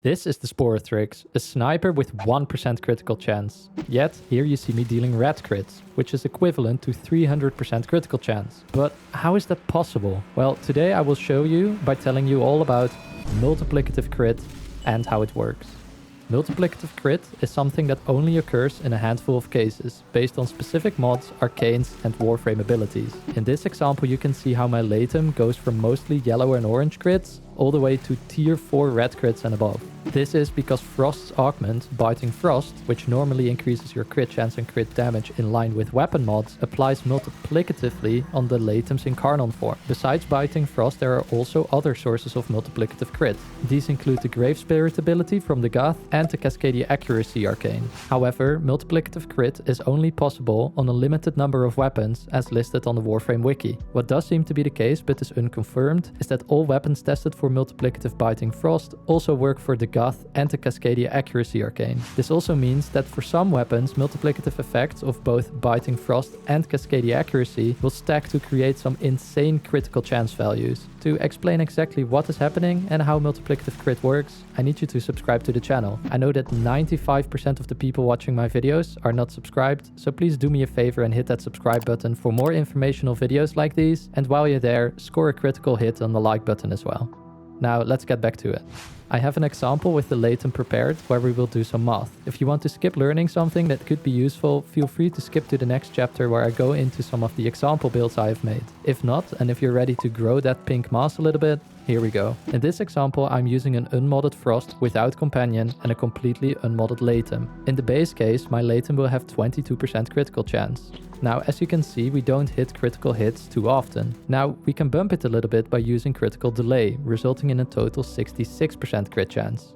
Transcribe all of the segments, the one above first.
This is the Sporothrix, a sniper with 1% critical chance. Yet, here you see me dealing red crits, which is equivalent to 300% critical chance. But how is that possible? Well, today I will show you by telling you all about multiplicative crit and how it works. Multiplicative crit is something that only occurs in a handful of cases, based on specific mods, arcanes, and Warframe abilities. In this example you can see how my Laetum goes from mostly yellow and orange crits all the way to tier 4 red crits and above. This is because Frost's augment, Biting Frost, which normally increases your crit chance and crit damage in line with weapon mods, applies multiplicatively on the Laetum's Incarnon form. Besides Biting Frost, there are also other sources of multiplicative crit. These include the Grave Spirit ability from Dagath and the Cascadia Accuracy arcane. However, multiplicative crit is only possible on a limited number of weapons as listed on the Warframe wiki. What does seem to be the case but is unconfirmed is that all weapons tested for multiplicative Biting Frost also work for Dagath and the Cascadia Accuracy arcane. This also means that for some weapons, multiplicative effects of both Biting Frost and Cascadia Accuracy will stack to create some insane critical chance values. To explain exactly what is happening and how multiplicative crit works, I need you to subscribe to the channel. I know that 95% of the people watching my videos are not subscribed, so please do me a favor and hit that subscribe button for more informational videos like these, and while you're there, score a critical hit on the like button as well. Now let's get back to it. I have an example with the Laetum prepared where we will do some math. If you want to skip learning something that could be useful, feel free to skip to the next chapter where I go into some of the example builds I have made. If not, and if you're ready to grow that pink mass a little bit, here we go. In this example, I'm using an unmodded Frost without companion and a completely unmodded Laetum. In the base case, my Laetum will have 22% critical chance. Now, as you can see, we don't hit critical hits too often. Now, we can bump it a little bit by using critical delay, resulting in a total 66% crit chance,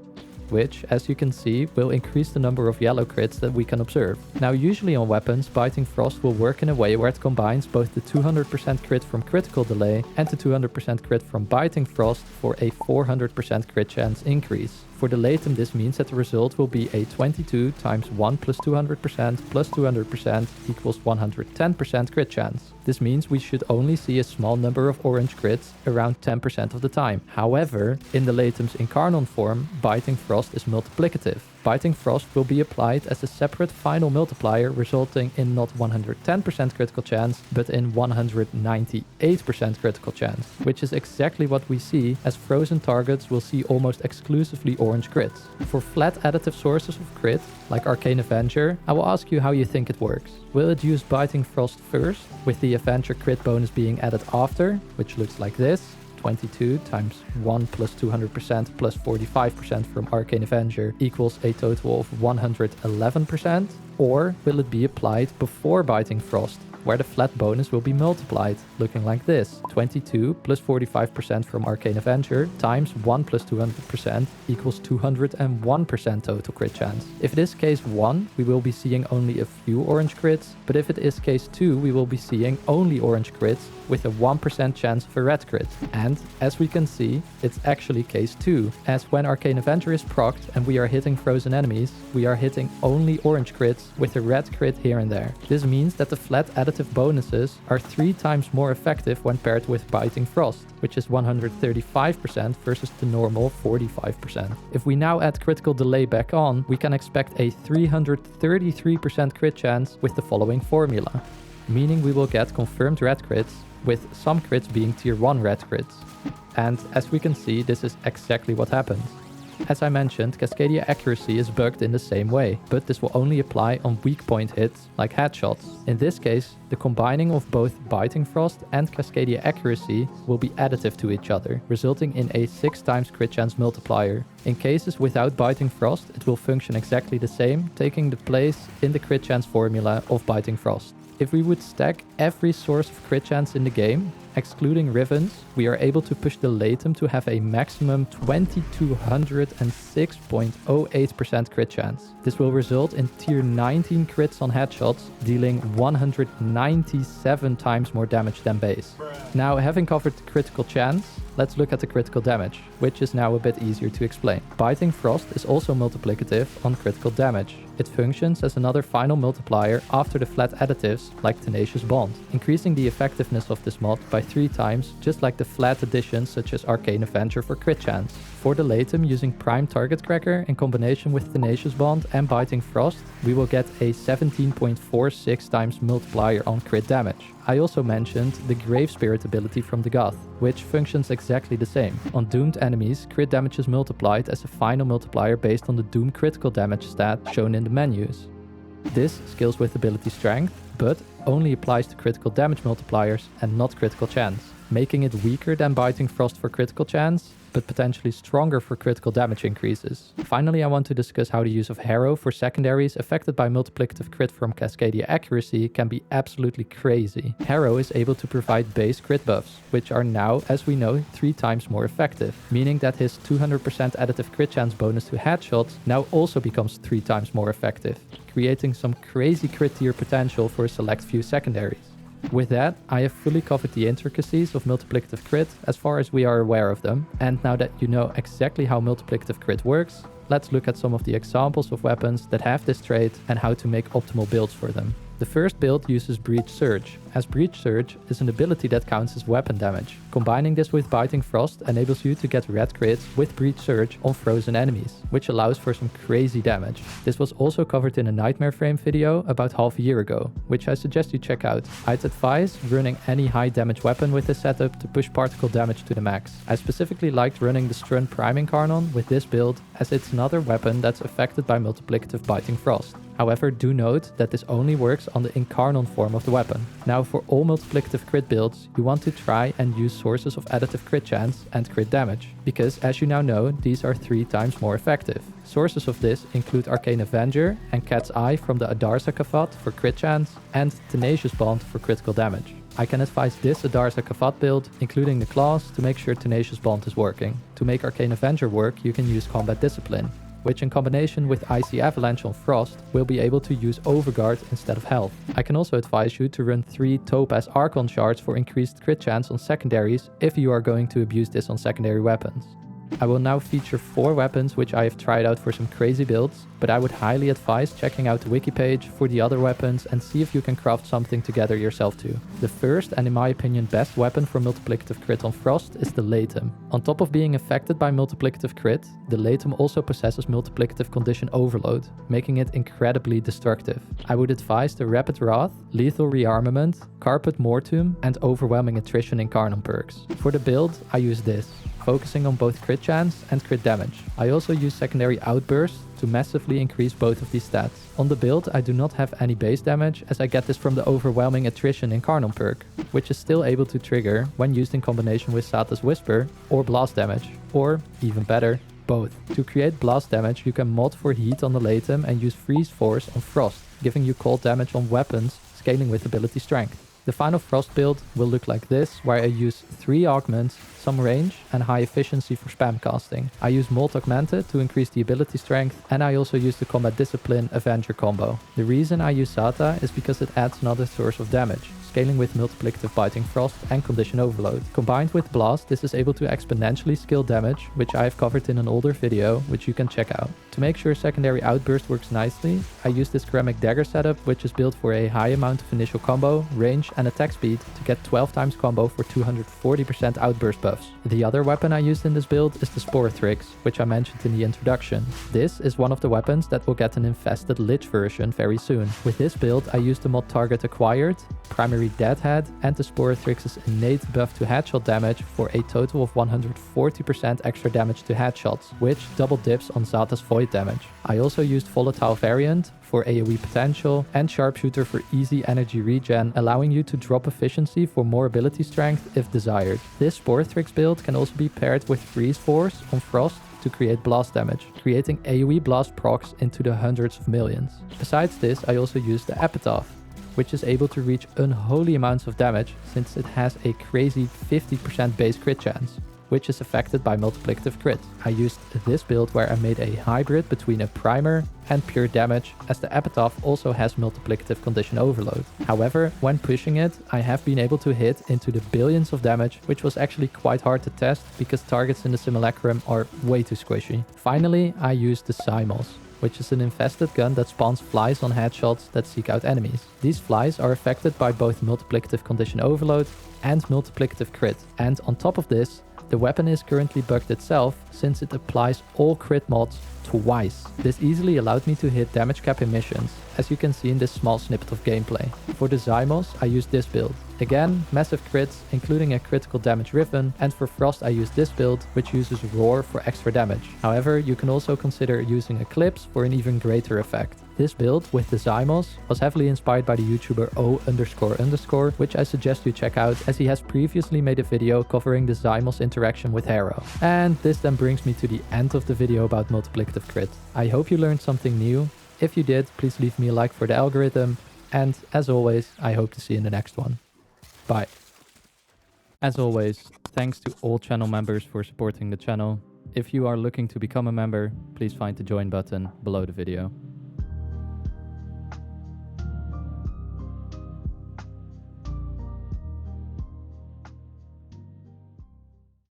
which, as you can see, will increase the number of yellow crits that we can observe. Now, usually on weapons, Biting Frost will work in a way where it combines both the 200% crit from critical delay and the 200% crit from Biting Frost for a 400% crit chance increase. For the Laetum, this means that the result will be a 22 times 1 plus 200% plus 200% equals 110% crit chance. This means we should only see a small number of orange crits around 10% of the time. However, in the Laetum's Incarnon form, Biting Frost is multiplicative. Biting Frost will be applied as a separate final multiplier, resulting in not 110% critical chance, but in 198% critical chance, which is exactly what we see, as frozen targets will see almost exclusively orange crits. For flat additive sources of crit, like Arcane Avenger, I will ask you how you think it works. Will it use Biting Frost first, with the Avenger crit bonus being added after, which looks like this? 22 times 1 plus 200% plus 45% from Arcane Avenger equals a total of 111%? Or will it be applied before Biting Frost, where the flat bonus will be multiplied, looking like this? 22 plus 45% from Arcane Avenger times 1 plus 200% equals 201% total crit chance. If it is case 1, we will be seeing only a few orange crits, but if it is case 2, we will be seeing only orange crits with a 1% chance of a red crit. And, as we can see, it's actually case 2, as when Arcane Avenger is procced and we are hitting frozen enemies, we are hitting only orange crits with a red crit here and there. This means that the flat additive bonuses are 3 times more effective when paired with Biting Frost, which is 135% versus the normal 45%. If we now add critical delay back on, we can expect a 333% crit chance with the following formula, meaning we will get confirmed red crits, with some crits being tier 1 red crits. And as we can see, this is exactly what happens. As I mentioned, Cascadia Accuracy is bugged in the same way, but this will only apply on weak point hits, like headshots. In this case, the combining of both Biting Frost and Cascadia Accuracy will be additive to each other, resulting in a 6 times crit chance multiplier. In cases without Biting Frost, it will function exactly the same, taking the place in the crit chance formula of Biting Frost. If we would stack every source of crit chance in the game, excluding Rivens, we are able to push the Laetum to have a maximum 2206.08% crit chance. This will result in tier 19 crits on headshots, dealing 197 times more damage than base. Now, having covered the critical chance, let's look at the critical damage, which is now a bit easier to explain. Biting Frost is also multiplicative on critical damage. It functions as another final multiplier after the flat additives, like Tenacious Bond, increasing the effectiveness of this mod by 3 times, just like the flat additions such as Arcane Avenger for crit chance. For the Laetum, using Prime Target Cracker in combination with Tenacious Bond and Biting Frost, we will get a 17.46 times multiplier on crit damage. I also mentioned the Grave Spirit ability from Dagath, which functions exactly the same. On doomed enemies, crit damage is multiplied as a final multiplier based on the Doom critical damage stat shown in the menus. This scales with ability strength, but only applies to critical damage multipliers and not critical chance, making it weaker than Biting Frost for critical chance, but potentially stronger for critical damage increases. Finally, I want to discuss how the use of Harrow for secondaries affected by multiplicative crit from Cascadia Accuracy can be absolutely crazy. Harrow is able to provide base crit buffs, which are now, as we know, 3 times more effective, meaning that his 200% additive crit chance bonus to headshots now also becomes 3 times more effective, creating some crazy crit tier potential for a select few secondaries. With that, I have fully covered the intricacies of multiplicative crit as far as we are aware of them, and now that you know exactly how multiplicative crit works, let's look at some of the examples of weapons that have this trait and how to make optimal builds for them. The first build uses Breach Surge, as Breach Surge is an ability that counts as weapon damage. Combining this with Biting Frost enables you to get red crits with Breach Surge on frozen enemies, which allows for some crazy damage. This was also covered in a Knightmareframe video about half a year ago, which I suggest you check out. I'd advise running any high damage weapon with this setup to push particle damage to the max. I specifically liked running the Strun Prime Incarnon with this build, as it's another weapon that's affected by multiplicative Biting Frost. However, do note that this only works on the Incarnon form of the weapon. Now, for all multiplicative crit builds, you want to try and use sources of additive crit chance and crit damage, because as you now know, these are 3 times more effective. Sources of this include Arcane Avenger and Cat's Eye from the Adarza Kavat for crit chance and Tenacious Bond for critical damage. I can advise this Adarza Kavat build, including the claws, to make sure Tenacious Bond is working. To make Arcane Avenger work, you can use Combat Discipline, which in combination with Icy Avalanche on Frost will be able to use Overguard instead of health. I can also advise you to run 3 Topaz Archon shards for increased crit chance on secondaries if you are going to abuse this on secondary weapons. I will now feature 4 weapons which I have tried out for some crazy builds, but I would highly advise checking out the wiki page for the other weapons and see if you can craft something together yourself too. The first, and in my opinion best weapon for multiplicative crit on Frost, is the Laetum. On top of being affected by multiplicative crit, the Laetum also possesses multiplicative condition overload, making it incredibly destructive. I would advise the Rapid Wrath, Lethal Rearmament, Carpet Mortum and Overwhelming Attrition Incarnon perks. For the build, I use this, focusing on both crit chance and crit damage. I also use secondary outbursts to massively increase both of these stats. On the build, I do not have any base damage, as I get this from the Overwhelming Attrition Incarnon perk, which is still able to trigger when used in combination with Xata's Whisper or blast damage, or even better, both. To create blast damage, you can mod for heat on the Laetum and use Freeze Force on Frost, giving you cold damage on weapons, scaling with ability strength. The final Frost build will look like this, where I use 3 augments, some range and high efficiency for spam casting. I use Molt Augmented to increase the ability strength, and I also use the Combat Discipline Avenger combo. The reason I use Xata is because it adds another source of damage, scaling with multiplicative Biting Frost and condition overload. Combined with Blast, this is able to exponentially scale damage, which I have covered in an older video, which you can check out. To make sure secondary outburst works nicely, I use this ceramic dagger setup, which is built for a high amount of initial combo, range and attack speed to get 12 times combo for 240% outburst buffs. The other weapon I used in this build is the Sporothrix, which I mentioned in the introduction. This is one of the weapons that will get an infested Lich version very soon. With this build, I used the mod Target Acquired, Primary Deadhead and the Sporothrix's innate buff to headshot damage for a total of 140% extra damage to headshots, which double dips on Xata's void damage. I also used Volatile Variant for AoE potential and Sharpshooter for easy energy regen, allowing you to drop efficiency for more ability strength if desired. This Sporothrix build can also be paired with Freeze Force on Frost to create blast damage, creating AoE blast procs into the hundreds of millions. Besides this, I also used the Epitaph, which is able to reach unholy amounts of damage since it has a crazy 50% base crit chance, which is affected by multiplicative crit. I used this build where I made a hybrid between a primer and pure damage, as the Epitaph also has multiplicative condition overload. However, when pushing it, I have been able to hit into the billions of damage, which was actually quite hard to test because targets in the Simulacrum are way too squishy. Finally, I used the Zymos, which is an infested gun that spawns flies on headshots that seek out enemies. These flies are affected by both multiplicative condition overload and multiplicative crit. And on top of this, The weapon is currently bugged itself since it applies all crit mods twice. This easily allowed me to hit damage cap in missions, as you can see in this small snippet of gameplay. For the Zymos, I used this build. Again, massive crits, including a critical damage ribbon, and for Frost I used this build, which uses Roar for extra damage. However, you can also consider using Eclipse for an even greater effect. This build with the Zymos was heavily inspired by the YouTuber O___, which I suggest you check out, as he has previously made a video covering the Zymos interaction with Harrow. And this then brings me to the end of the video about multiplicative crit. I hope you learned something new. If you did, please leave me a like for the algorithm. And as always, I hope to see you in the next one. Bye. As always, thanks to all channel members for supporting the channel. If you are looking to become a member, please find the join button below the video.